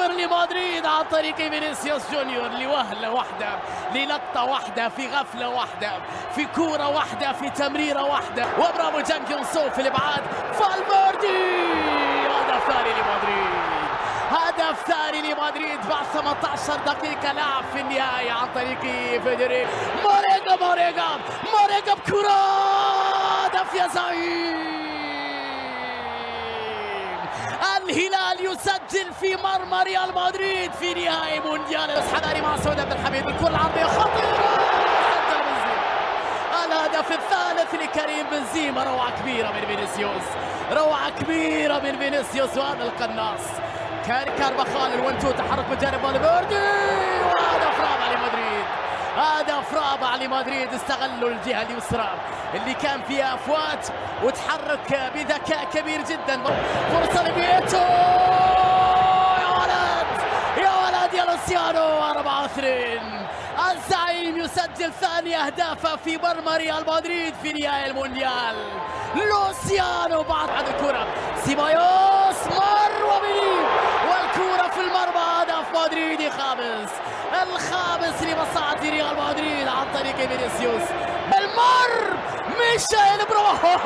1-0 لمدريد عن طريق فينيسيوس جونيور، لوهلة واحدة، للقطة واحدة، في غفلة واحدة، في كورة واحدة، في تمريرة واحدة. وبرافو جانج يون سو في الابعاد. فالفيردي هدف ثاني لمدريد، هدف ثاني لمدريد بعد 18 دقيقة لعب في النهاية عن طريق فيدريك موريجا بكرة. هدف يا زعيم. الهلال يسجل في مرمى ريال مدريد في نهائي مونديال. حضاري مع سعود عبد الحميد، الكرة العرضية خطيرة، سجل بنزيما الهدف الثالث لكريم بنزيما. روعة كبيرة من فينيسيوس، روعة كبيرة من فينيسيوس. وهذا القناص كارفاخال الونتو، تحرك من جانب فالفيردي، وهدف رابع لمدريد، هدف رابع لمدريد. استغلوا الجهة اليسرى اللي كان فيها افوات وتحرك بذكاء كبير جدا. فرصة لفييتو، يا ولد يا لوسيانو. 4-2. الزعيم يسجل ثاني اهدافه في مرمى ريال مدريد في نهائي المونديال. لوسيانو بعد الكرة، سيبايوس مر وبيجيب، والكرة في المرمى. هدف مدريدي خامس، الخامس لمصاعد ريال مدريد عن طريق فينيسيوس. المر ميشيل برافو